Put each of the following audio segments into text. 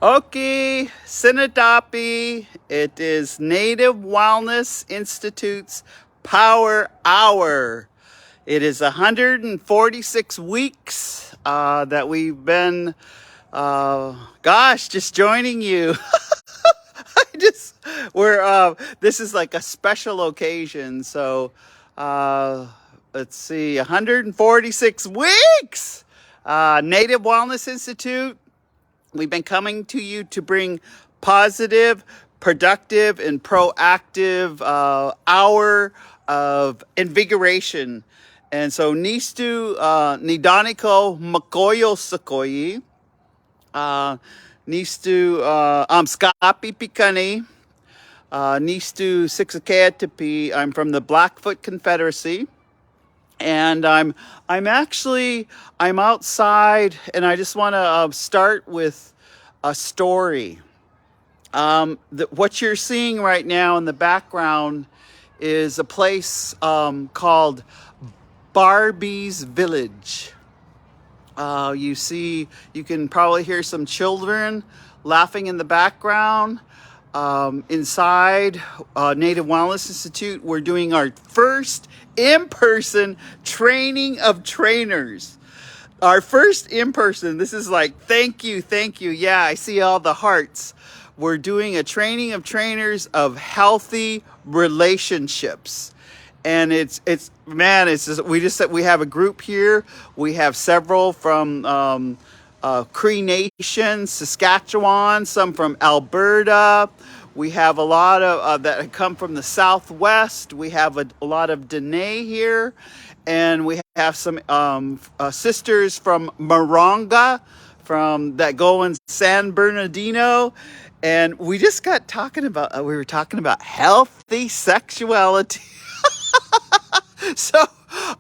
Okay, Sinadapi. It is Native Wellness Institute's Power Hour. It is 146 weeks that we've been, just joining you. I just this is like a special occasion. So, let's see, 146 weeks. Native Wellness Institute. We've been coming to you to bring positive, productive, and proactive hour of invigoration. And so, Nistu Nidaniko Makoyo Sakoyi, Nistu Skapi Pikani, Nistu Sixakeatipi. I'm from the Blackfoot Confederacy. And I'm outside, and I just want to start with a story. What you're seeing right now in the background is a place called Barbie's Village. You can probably hear some children laughing in the background. Inside Native Wellness Institute, we're doing our first in-person training of trainers. Our first in-person. This is like, thank you. Yeah, I see all the hearts. We're doing a training of trainers of healthy relationships. And it's just, we have a group here. We have several from Cree Nation, Saskatchewan, some from Alberta. We have a lot of that come from the Southwest. We have a lot of Dene here, and we have some sisters from Moronga, from that go in San Bernardino. And we just got talking about we were talking about healthy sexuality. So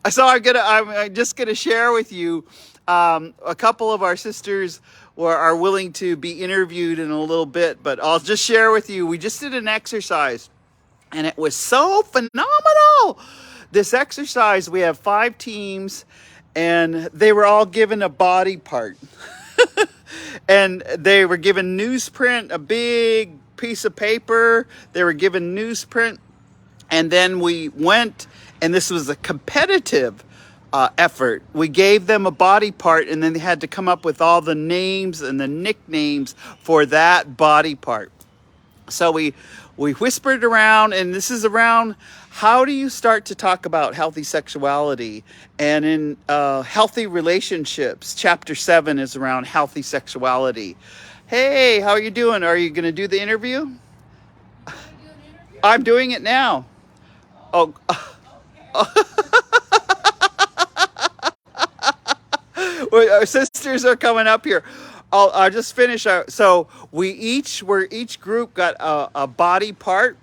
I'm just gonna share with you. A couple of our sisters are willing to be interviewed in a little bit, but I'll just share with you. We just did an exercise, and it was so phenomenal. This exercise, we have 5 teams, and they were all given a body part. And they were given newsprint, a big piece of paper. They were given newsprint, and then we went, and this was a competitive effort. We gave them a body part, and then they had to come up with all the names and the nicknames for that body part. So we whispered around, and this is around how do you start to talk about healthy sexuality, and in healthy relationships. Chapter 7 is around healthy sexuality. Hey, how are you doing? Are you going to do the interview? I'm doing it now. Oh. Our sisters are coming up here. I'll just finish out. So each group got a body part.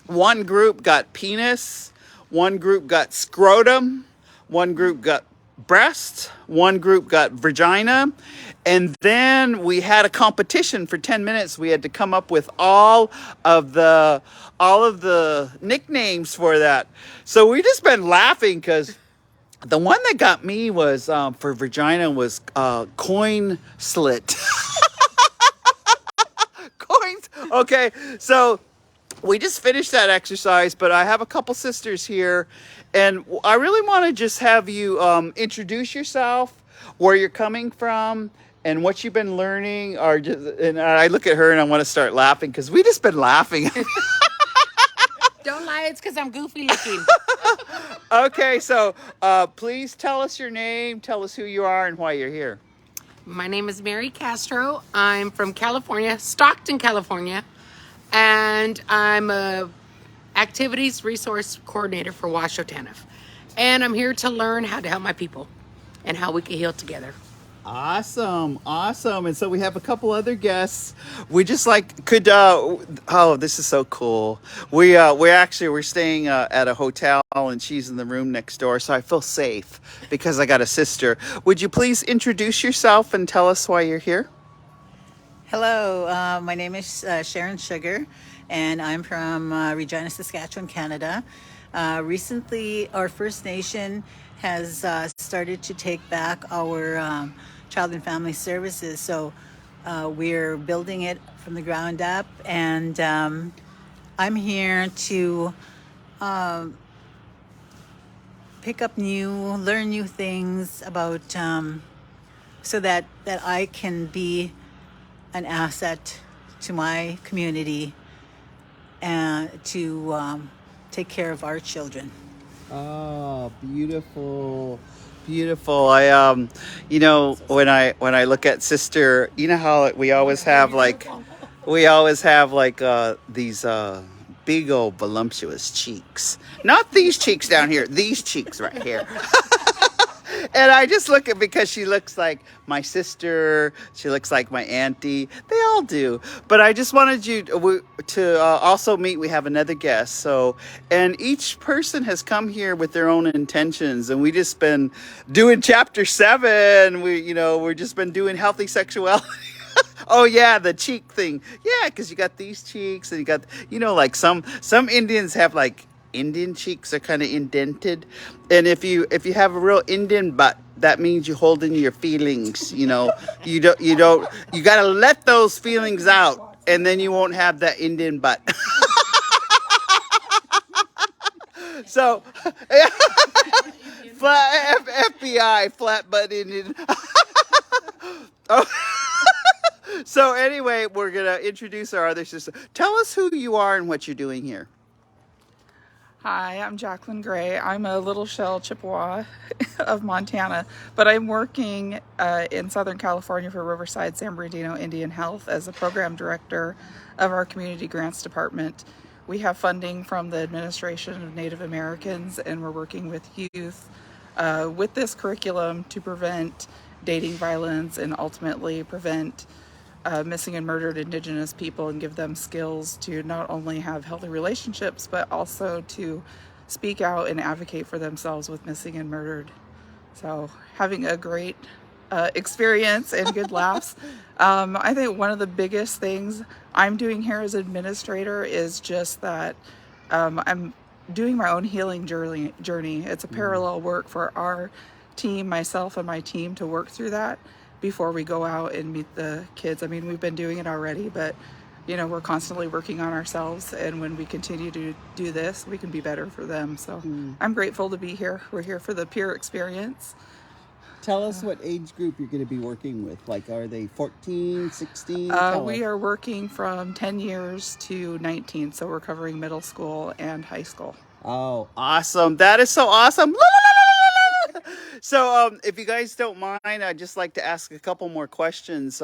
One group got penis. One group got scrotum. One group got breast. One group got vagina. And then we had a competition for 10 minutes. We had to come up with all of the nicknames for that. So we just been laughing because the one that got me was for vagina was coin slit. Coins. Okay, so we just finished that exercise, but I have a couple sisters here, and I really want to just have you introduce yourself, where you're coming from, and what you've been learning. And I look at her and I want to start laughing because we just been laughing. Don't lie, it's because I'm goofy looking. Okay, so please tell us your name, tell us who you are, and why you're here. My name is Mary Castro. I'm from California, Stockton, California, and I'm a activities resource coordinator for Washoe TANF. And I'm here to learn how to help my people and how we can heal together. Awesome. And so we have a couple other guests. We just this is so cool. We're staying at a hotel, and she's in the room next door, so I feel safe because I got a sister. Would you please introduce yourself and tell us why you're here? Hello, my name is Sharon Sugar, and I'm from Regina, Saskatchewan, Canada. Recently, our First Nation has started to take back our Child and Family Services. So We're building it from the ground up, and I'm here to learn new things about, so that I can be an asset to my community and to take care of our children. Oh, beautiful. Beautiful. When I look at sister, you know how we always have like these big old voluptuous cheeks. Not these cheeks down here, these cheeks right here. And I just look at, because she looks like my sister, she looks like my auntie. They all do. But I just wanted you to also meet. We have another guest. So, and each person has come here with their own intentions, and we just been doing chapter 7. We're just been doing healthy sexuality. Oh yeah, the cheek thing. Yeah, because you got these cheeks, and you got, like some Indians have like Indian cheeks are kind of indented, and if you have a real Indian butt, that means you hold in your feelings. You got to let those feelings out, and then you won't have that Indian butt. So, FBI, flat butt Indian. Oh. So anyway, we're gonna introduce our other sister. Tell us who you are and what you're doing here. Hi, I'm Jacqueline Gray. I'm a Little Shell Chippewa of Montana, but I'm working in Southern California for Riverside San Bernardino Indian Health as the program director of our community grants department. We have funding from the Administration of Native Americans, and we're working with youth with this curriculum to prevent dating violence and ultimately prevent missing and murdered Indigenous people, and give them skills to not only have healthy relationships, but also to speak out and advocate for themselves with missing and murdered. So having a great experience and good laughs. I think one of the biggest things I'm doing here as administrator is just that I'm doing my own healing journey. It's a parallel work for our team, myself and my team, to work through that before we go out and meet the kids. I mean, we've been doing it already, but we're constantly working on ourselves, and when we continue to do this, we can be better for them. So I'm grateful to be here. We're here for the peer experience. Tell us what age group you're going to be working with. Like, are they 14, 16? We are working from 10 years to 19, so we're covering middle school and high school. Oh, awesome. That is so awesome. So if you guys don't mind, I'd just like to ask a couple more questions.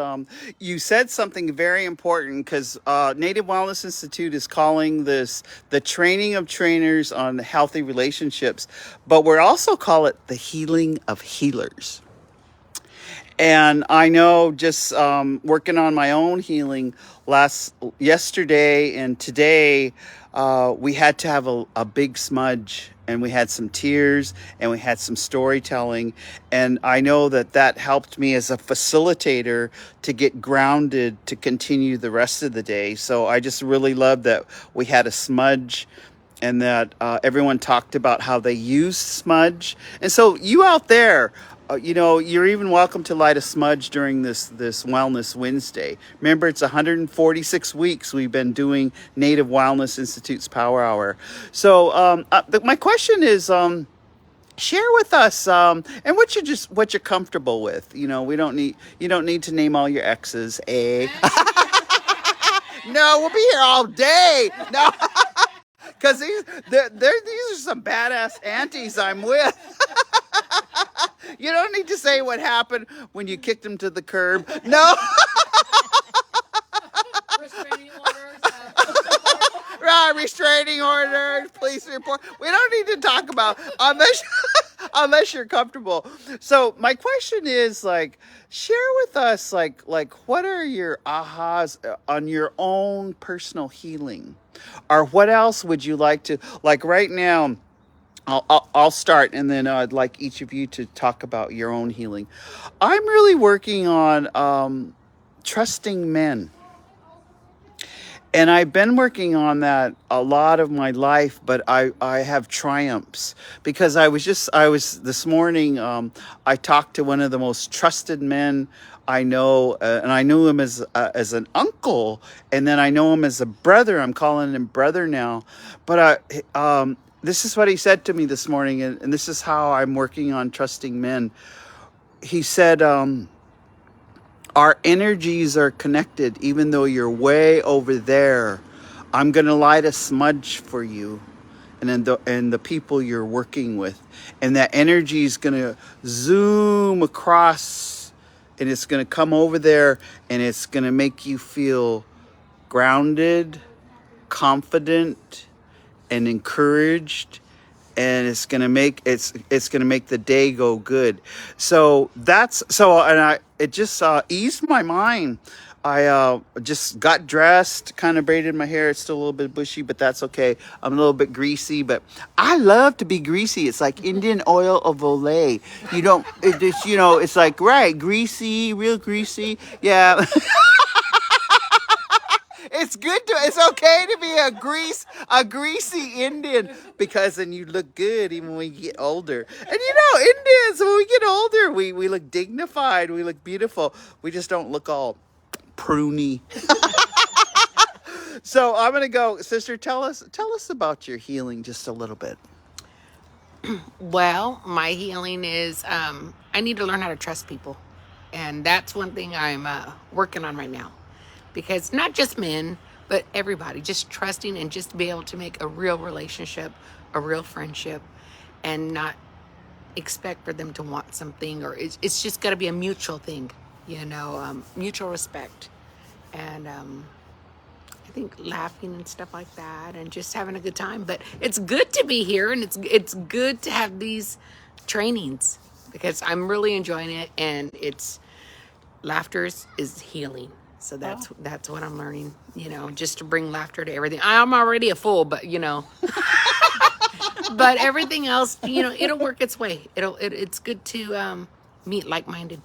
You said something very important, because Native Wellness Institute is calling this the training of trainers on healthy relationships, but we're also call it the healing of healers. And I know, just working on my own healing yesterday and today, we had to have a big smudge, and we had some tears, and we had some storytelling. And I know that helped me as a facilitator to get grounded to continue the rest of the day. So I just really love that we had a smudge, and that everyone talked about how they use smudge. And so you out there, you're even welcome to light a smudge during this Wellness Wednesday. Remember, it's 146 weeks we've been doing Native Wellness Institute's Power Hour. So my question is, share with us and what you're comfortable with. You don't need to name all your exes, eh? No, we'll be here all day. No. Because these are some badass aunties I'm with. You don't need to say what happened when you kicked him to the curb. No. Restraining orders. Right, restraining orders, police report. We don't need to talk about unless you're comfortable. So my question is, like, share with us like what are your ahas on your own personal healing, or what else would you like to, like right now? I'll start, and then I'd like each of you to talk about your own healing. I'm really working on trusting men. And I've been working on that a lot of my life, but I have triumphs, because I was this morning, I talked to one of the most trusted men I know, and I knew him as an uncle, and then I know him as a brother. I'm calling him brother now. But this is what he said to me this morning, and this is how I'm working on trusting men. He said, our energies are connected, even though you're way over there. I'm going to light a smudge for you and the people you're working with. And that energy is going to zoom across, and it's going to come over there, and it's going to make you feel grounded, confident, and encouraged, and it's gonna make gonna make the day go good. So it just eased my mind. I just got dressed, kind of braided my hair. It's still a little bit bushy, but that's okay. I'm a little bit greasy, but I love to be greasy. It's like Indian oil of Olay. You don't, it's like, right, greasy, real greasy. Yeah. It's okay to be a greasy Indian, because then you look good even when you get older. And Indians, when we get older, we look dignified, we look beautiful. We just don't look all pruny. So I'm gonna go, sister. Tell us about your healing just a little bit. Well, my healing is I need to learn how to trust people. And that's one thing I'm working on right now. Because not just men, but everybody, just trusting and just be able to make a real relationship, a real friendship, and not expect for them to want something, or it's just got to be a mutual thing, mutual respect. And I think laughing and stuff like that, and just having a good time. But it's good to be here, and it's good to have these trainings, because I'm really enjoying it, and laughter is healing. So that's what I'm learning, just to bring laughter to everything. I'm already a fool, but but everything else, it'll work its way. It's good to meet like-minded.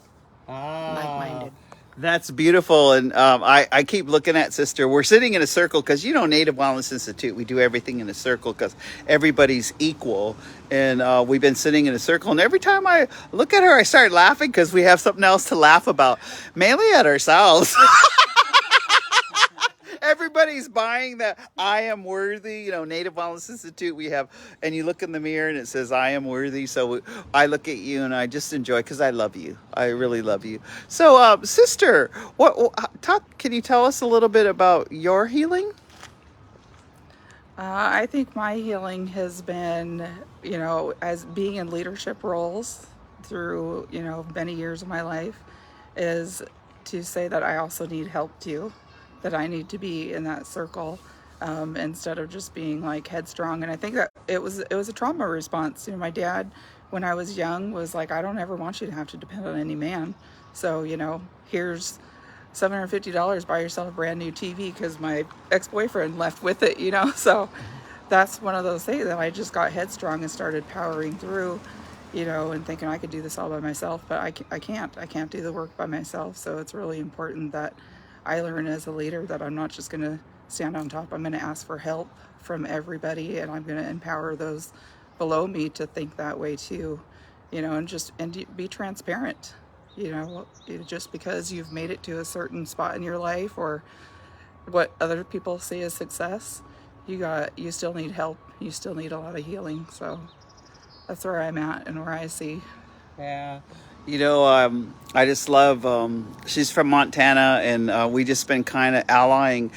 That's beautiful. And I keep looking at sister. We're sitting in a circle because, Native Wellness Institute, we do everything in a circle because everybody's equal. And we've been sitting in a circle. And every time I look at her, I start laughing because we have something else to laugh about, mainly at ourselves. Everybody's buying that I am worthy, Native Wellness Institute. We have, and you look in the mirror and it says I am worthy. So I look at you and I just enjoy, because I love you. I really love you. So, sister, can you tell us a little bit about your healing? I think my healing has been, as being in leadership roles through, many years of my life, is to say that I also need help too, that I need to be in that circle, instead of just being like headstrong. And I think that it was a trauma response. My dad, when I was young, was like, I don't ever want you to have to depend on any man. So, here's $750, buy yourself a brand new TV, because my ex-boyfriend left with it, So that's one of those things that I just got headstrong and started powering through, and thinking I could do this all by myself, but I can't do the work by myself. So it's really important that I learn as a leader that I'm not just going to stand on top. I'm going to ask for help from everybody, and I'm going to empower those below me to think that way too, and be transparent. Just because you've made it to a certain spot in your life, or what other people see as success, you still need help. You still need a lot of healing. So that's where I'm at and where I see. Yeah. I just love, she's from Montana, and we just been kind of allying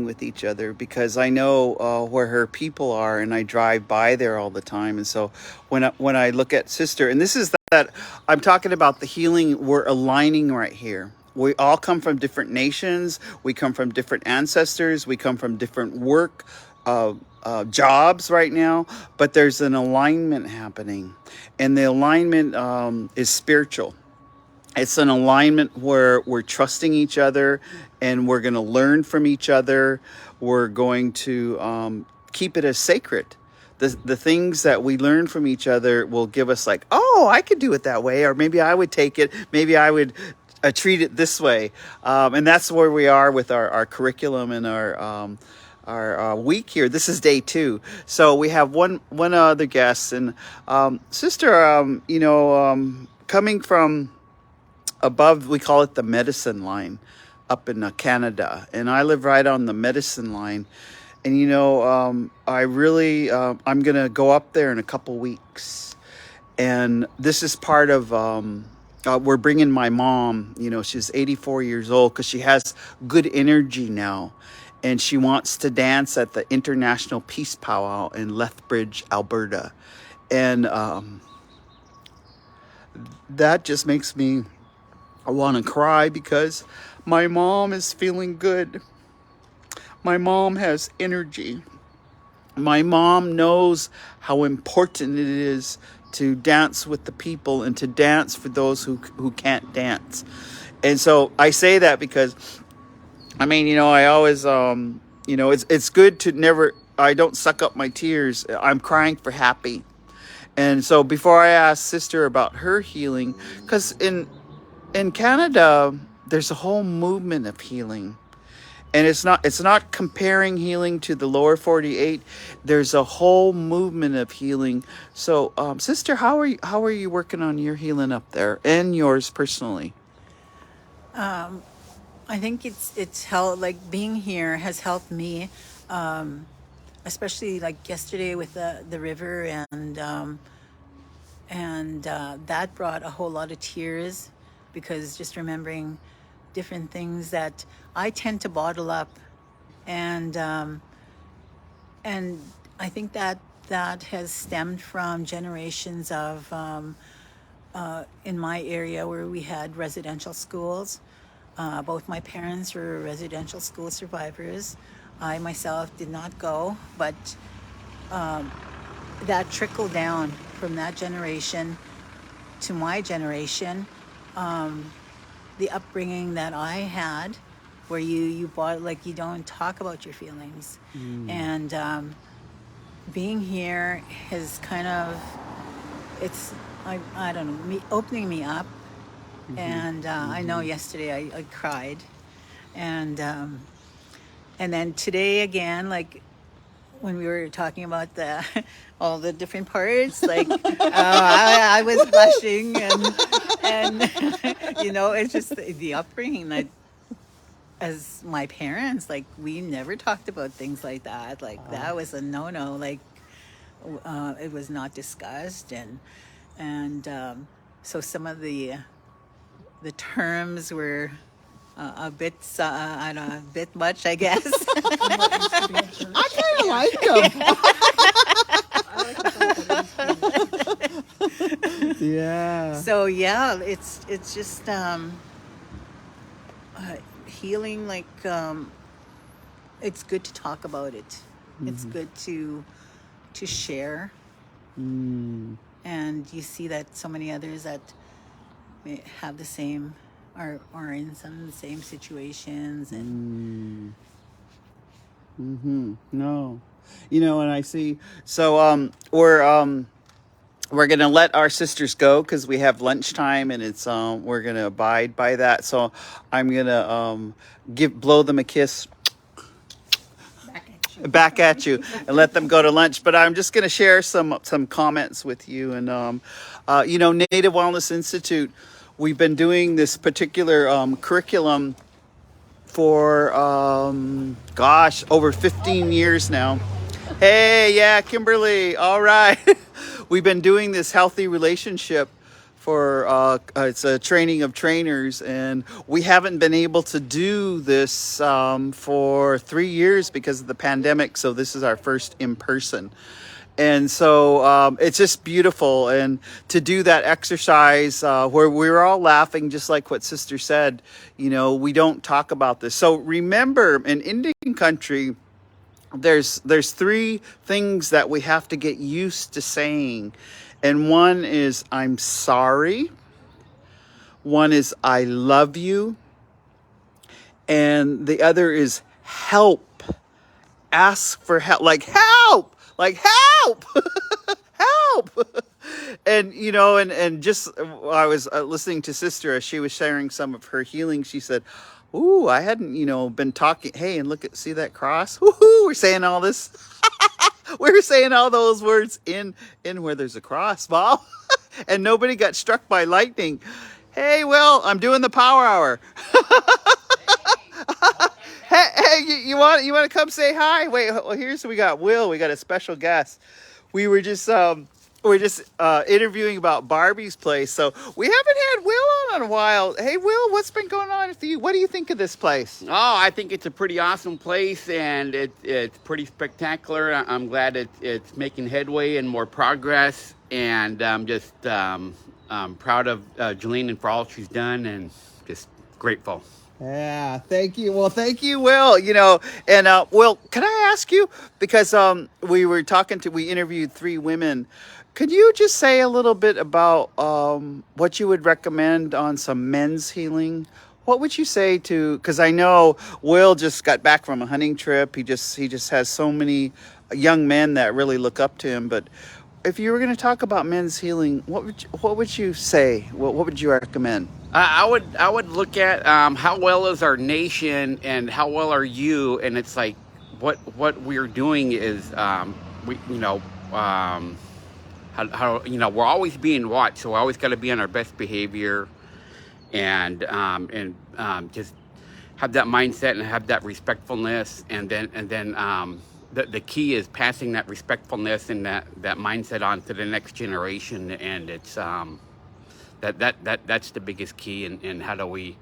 with each other, because I know where her people are, and I drive by there all the time. And so when I look at sister, and this is that I'm talking about the healing, we're aligning right here. We all come from different nations. We come from different ancestors. We come from different work jobs right now, but there's an alignment happening, and the alignment is spiritual. It's an alignment where we're trusting each other, and we're going to learn from each other. We're going to keep it as sacred. The things that we learn from each other will give us like, oh, I could do it that way, or maybe I would take it, maybe I would treat it this way. And that's where we are with our curriculum and our week here. This is day 2. So we have one other guest, and sister, coming from above, we call it the medicine line up in Canada. And I live right on the medicine line. And, I really, I'm going to go up there in a couple weeks. And this is part of, we're bringing my mom, she's 84 years old because she has good energy now. And she wants to dance at the International Peace Powwow in Lethbridge, Alberta. And that just makes me want to cry because my mom is feeling good. My mom has energy. My mom knows how important it is to dance with the people and to dance for those who can't dance. And so I say that because, I always, it's good to never, I don't suck up my tears. I'm crying for happy. And so before I ask Sister about her healing, because in Canada, there's a whole movement of healing. And it's not comparing healing to the lower 48. There's a whole movement of healing. So, Sister, how are you working on your healing up there and yours personally? I think it's helped. Like being here has helped me, especially like yesterday with the river, and that brought a whole lot of tears because just remembering different things that I tend to bottle up, and and I think that has stemmed from generations of in my area where we had residential schools. Both my parents were residential school survivors. I myself did not go, but that trickled down from that generation to my generation. The upbringing that I had, where you bought, like, you don't talk about your feelings, and being here has kind of, it's I don't know, me opening me up. And I know yesterday I cried, and then today again, like when we were talking about the all the different parts, like I was blushing, and it's just the upbringing. Like as my parents, like we never talked about things like that. Like that was a no-no. Like it was not discussed, and so some of the terms were a bit, I don't know, a bit much, I guess. I kind of like them. Yeah. So yeah, it's just healing. Like it's good to talk about it. It's good to share, and you see that so many others that may have the same are in some of the same situations, and No, and I see. So we're gonna let our sisters go because we have lunchtime, and it's we're gonna abide by that. So I'm gonna blow them a kiss back at you and let them go to lunch. But I'm just gonna share some comments with you. And Native Wellness Institute, we've been doing this particular curriculum for over 15 years now. Hey, yeah, Kimberly, all right. We've been doing this healthy relationship for it's a training of trainers, and we haven't been able to do this for 3 years because of the pandemic, so this is our first in person. And so it's just beautiful. And to do that exercise where we were all laughing, just like what Sister said, we don't talk about this. So remember, in Indian country, there's 3 things that we have to get used to saying. And one is, I'm sorry. One is, I love you. And the other is, help. Ask for help. Like, help! Like, help! Help! And, and just, I was listening to Sister as she was sharing some of her healing. She said, ooh, I hadn't, been talking. Hey, and see that cross? Woohoo! We're saying all this. We're saying all those words in where there's a cross, Bob. And nobody got struck by lightning. Hey, Will, I'm doing the power hour. Hey, you want to come say hi? Wait, well, we got Will. We got a special guest. We were just interviewing about Barbie's place, so we haven't had Will on in a while. Hey, Will, what's been going on with you? What do you think of this place? Oh, I think it's a pretty awesome place, and it's pretty spectacular. I'm glad it's making headway and more progress, and I'm just proud of Jolene and for all she's done, and just grateful. Yeah, thank you. Well, thank you, Will. And Will, can I ask you, because we interviewed 3 women. Could you just say a little bit about what you would recommend on some men's healing? What would you say because I know Will just got back from a hunting trip. He just has so many young men that really look up to him. But if you were going to talk about men's healing, what would you say? What would you recommend? I would look at how well is our nation and how well are you, and it's like what we're doing is we how we're always being watched, so we always got to be on our best behavior, and just have that mindset and have that respectfulness, and then the key is passing that respectfulness and that mindset on to the next generation, and it's that's the biggest key. And how do we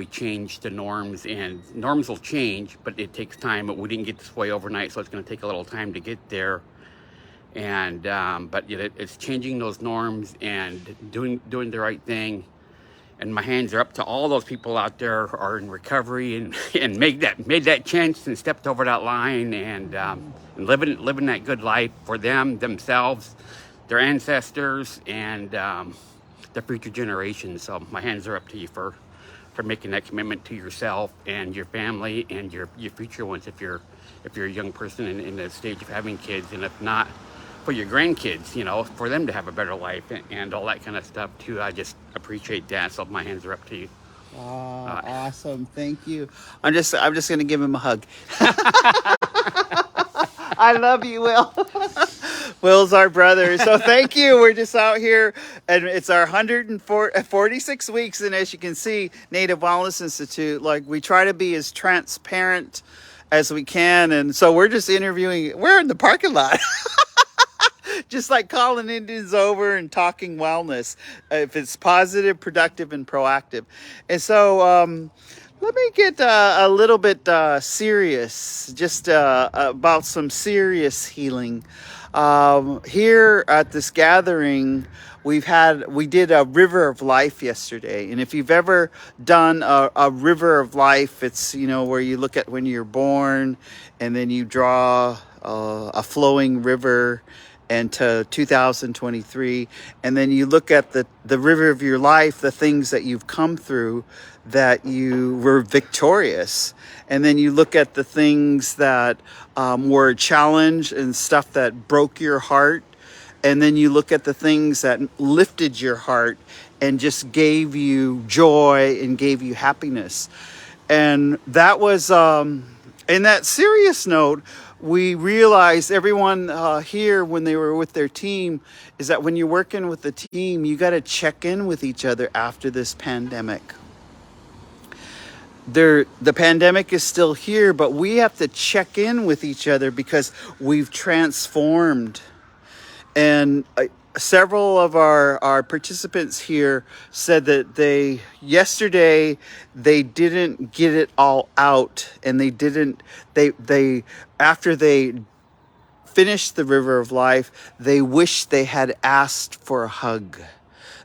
change the norms? And norms will change, but it takes time. But we didn't get this way overnight, so it's going to take a little time to get there. And but it's changing those norms and doing the right thing. And my hands are up to all those people out there who are in recovery and made that change and stepped over that line and living that good life for themselves, their ancestors, and the future generations. So my hands are up to you for making that commitment to yourself and your family and your future ones if you're a young person in the stage of having kids, and if not, for your grandkids, for them to have a better life and all that kind of stuff too. I just appreciate that. So my hands are up to you. Awesome. Thank you. I'm just going to give him a hug. I love you, Will. Will's our brother. So thank you. We're just out here, and it's our 146 weeks. And as you can see, Native Wellness Institute, we try to be as transparent as we can. And so we're just interviewing. We're in the parking lot. Just like calling Indians over and talking wellness, if it's positive, productive, and proactive. And so let me get a little bit serious, just about some serious healing. Here at this gathering, we did a river of life yesterday. And if you've ever done a river of life, it's, where you look at when you're born and then you draw a flowing river and to 2023, and then you look at the river of your life, the things that you've come through, that you were victorious, and then you look at the things that were a challenge and stuff that broke your heart, and then you look at the things that lifted your heart and just gave you joy and gave you happiness. And that was in that serious note, we realized, everyone here when they were with their team, is that when you're working with the team, you got to check in with each other after this pandemic. The pandemic is still here, but we have to check in with each other because we've transformed. And several of our participants here said that yesterday they didn't get it all out, and they after they finished the river of life, they wished they had asked for a hug.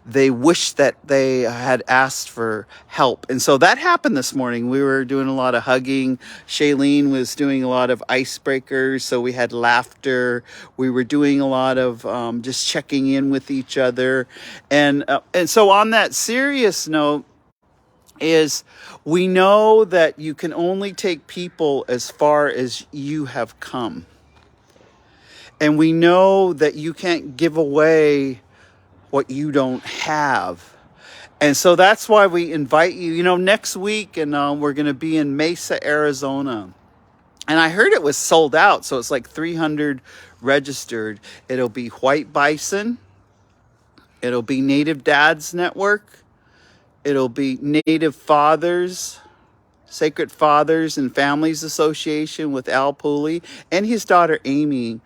They wished that they had asked for help. And so that happened this morning. We were doing a lot of hugging. Shailene was doing a lot of icebreakers, so we had laughter. We were doing a lot of just checking in with each other. And so on that serious note, is we know that you can only take people as far as you have come. And we know that you can't give away what you don't have. And so that's why we invite you, next week, and we're going to be in Mesa, Arizona. And I heard it was sold out, so it's like 300 registered. It'll be White Bison. It'll be Native Dads Network. It'll be Native Fathers, Sacred Fathers and Families Association with Al Pooley and his daughter Amy.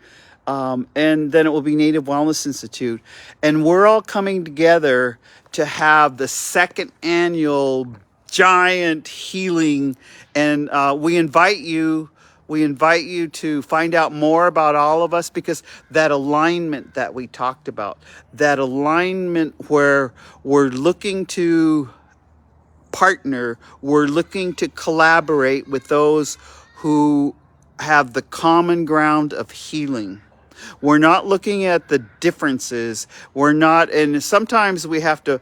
And then it will be Native Wellness Institute. And we're all coming together to have the second annual giant healing. And we invite you to find out more about all of us, because that alignment that we talked about, that alignment where we're looking to partner, we're looking to collaborate with those who have the common ground of healing. We're not looking at the differences. We're not, and sometimes we have to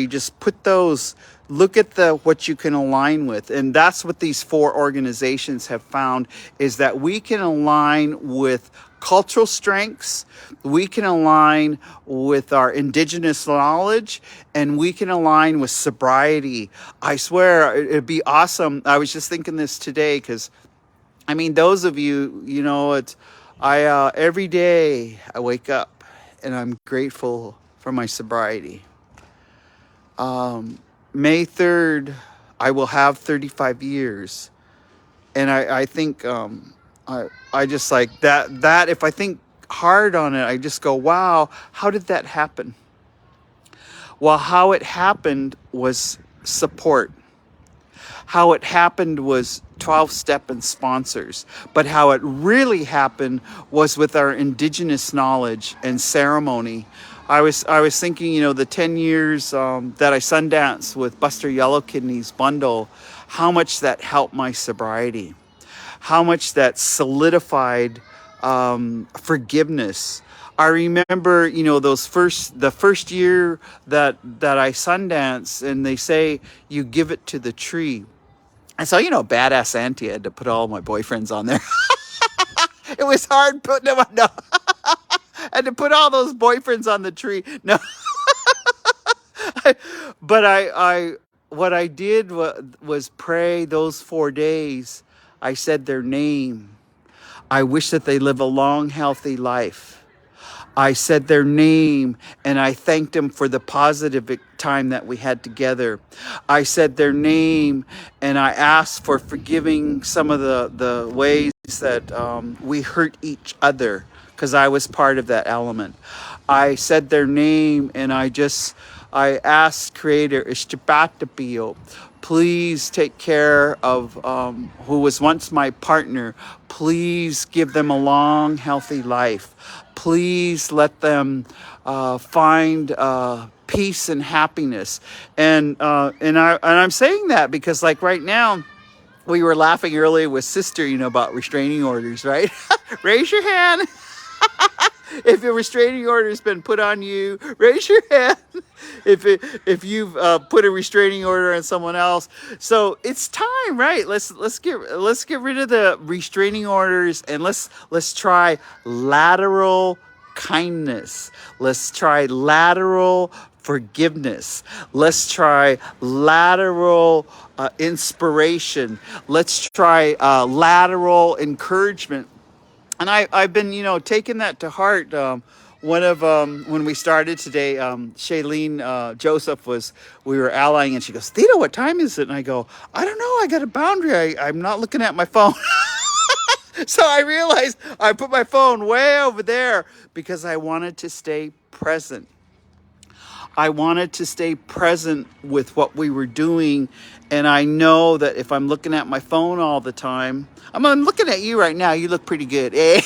just put those, look at what you can align with. And that's what these 4 organizations have found, is that we can align with cultural strengths, we can align with our indigenous knowledge, and we can align with sobriety. I swear it'd be awesome. I was just thinking this today, because I mean, those of you, every day I wake up and I'm grateful for my sobriety. May 3rd, I will have 35 years. And I think, I just like that if I think hard on it, I just go, wow, how did that happen? Well, how it happened was support. How it happened was 12-step and sponsors. But how it really happened was with our indigenous knowledge and ceremony. I was thinking, the 10 years that I sundanced with Buster Yellow Kidney's bundle, how much that helped my sobriety, how much that solidified forgiveness. I remember, the first year that I sundanced, and they say you give it to the tree. And so, badass auntie had to put all my boyfriends on there. It was hard putting them on. No. I had to put all those boyfriends on the tree. No. But what I did was pray those 4 days. I said their name. I wish that they live a long, healthy life. I said their name, and I thanked them for the positive time that we had together. I said their name, and I asked for forgiving some of the ways that we hurt each other, because I was part of that element. I said their name, and I asked Creator Ishtapatapio, please take care of who was once my partner. Please give them a long, healthy life. Please let them find peace and happiness. And I'm saying that because, like, right now, we were laughing earlier with Sister, about restraining orders, right? Raise your hand. If a restraining order has been put on you, raise your hand. If you've put a restraining order on someone else, so it's time, right? Let's get rid of the restraining orders, and let's try lateral kindness. Let's try lateral forgiveness. Let's try lateral inspiration. Let's try lateral encouragement. And I've been, taking that to heart. When we started today, Shailene Joseph we were allying, and she goes, Theda, what time is it? And I go, I don't know. I got a boundary. I'm not looking at my phone. So I realized I put my phone way over there because I wanted to stay present. I wanted to stay present with what we were doing. And I know that if I'm looking at my phone all the time, I'm looking at you right now. You look pretty good. Eh?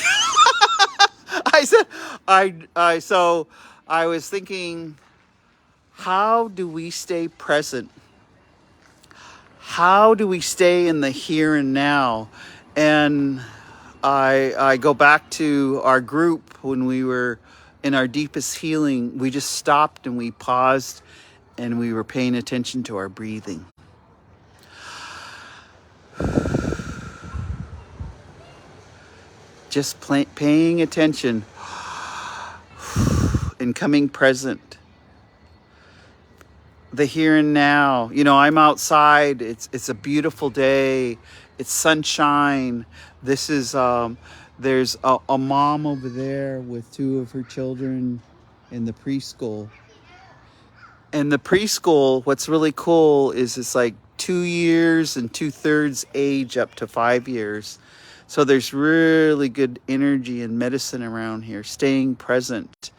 So I was thinking, how do we stay present? How do we stay in the here and now? And I go back to our group when we were in our deepest healing. We just stopped and we paused and we were paying attention to our breathing. Just paying attention and coming present. The here and now. I'm outside. It's a beautiful day. It's sunshine. This is there's a mom over there with 2 of her children in the preschool. And the preschool, what's really cool is it's like 2 years and 2/3 age up to 5 years. So there's really good energy and medicine around here, staying present.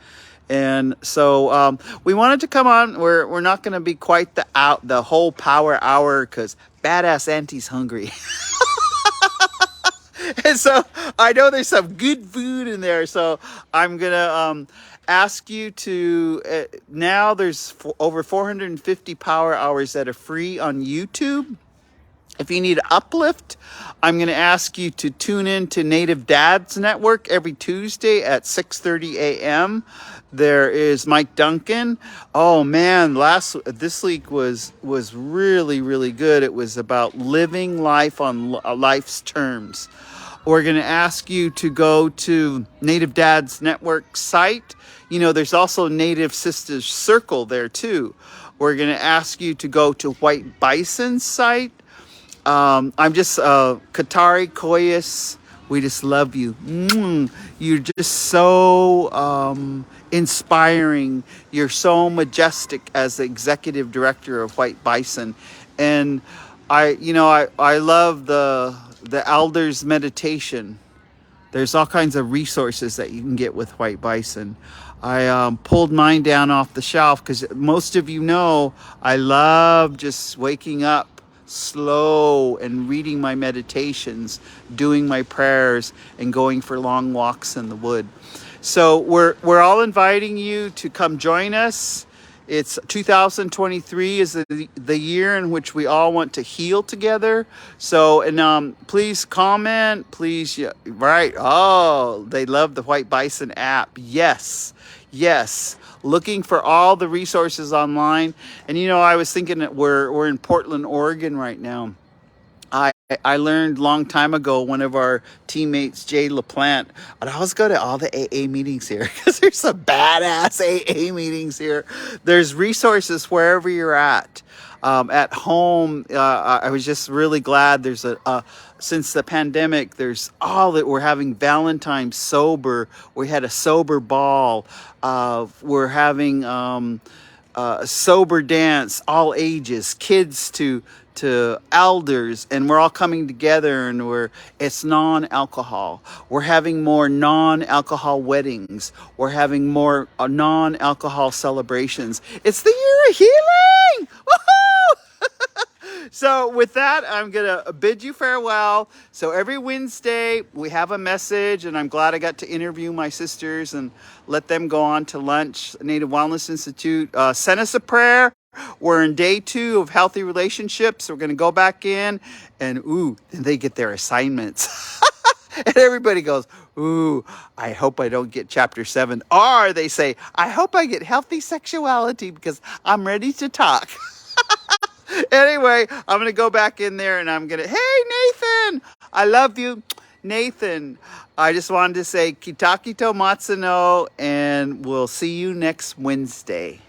And so we wanted to come on. We're not going to be quite the whole power hour because badass auntie's hungry. And so I know there's some good food in there. So I'm going to ask you to, now there's over 450 power hours that are free on YouTube. If you need uplift, I'm going to ask you to tune in to Native Dads Network every Tuesday at 6:30 a.m. There is Mike Duncan. Oh man, this week was really, really good. It was about living life on life's terms. We're going to ask you to go to Native Dads Network site. You know, there's also Native Sisters Circle there too. We're going to ask you to go to White Bison's site. I'm just Katari Koyas. We just love you. You're just so inspiring. You're so majestic as the executive director of White Bison, and I love the elders meditation. There's all kinds of resources that you can get with White Bison. I pulled mine down off the shelf because most of you know I love just waking up slow and reading my meditations, doing my prayers, and going for long walks in the wood. So we're all inviting you to come join us. It's 2023 is the year in which we all want to heal together. So, and please comment, please, right. Oh, they love the White Bison app. Yes. Looking for all the resources online. And I was thinking that we're in Portland, Oregon right now. I learned a long time ago, one of our teammates, Jay LaPlante, I'd always go to all the AA meetings here because there's some badass AA meetings here. There's resources wherever you're at. At home, I was just really glad there's since the pandemic, there's all that we're having Valentine's sober. We had a sober ball. We're having sober dance, all ages, kids to elders, and we're all coming together, and it's non-alcohol. We're having more non-alcohol weddings. We're having more non-alcohol celebrations. It's the year of healing. Woohoo! So with that, I'm gonna bid you farewell. So every Wednesday we have a message, and I'm glad I got to interview my sisters and let them go on to lunch. Native Wellness Institute sent us a prayer. We're in day 2 of healthy relationships. We're going to go back in, and they get their assignments. And everybody goes, I hope I don't get chapter 7. Or they say, I hope I get healthy sexuality because I'm ready to talk. Anyway, I'm going to go back in there, and I'm going to, hey, Nathan, I love you. Nathan, I just wanted to say Kitakito Matsuno, and we'll see you next Wednesday.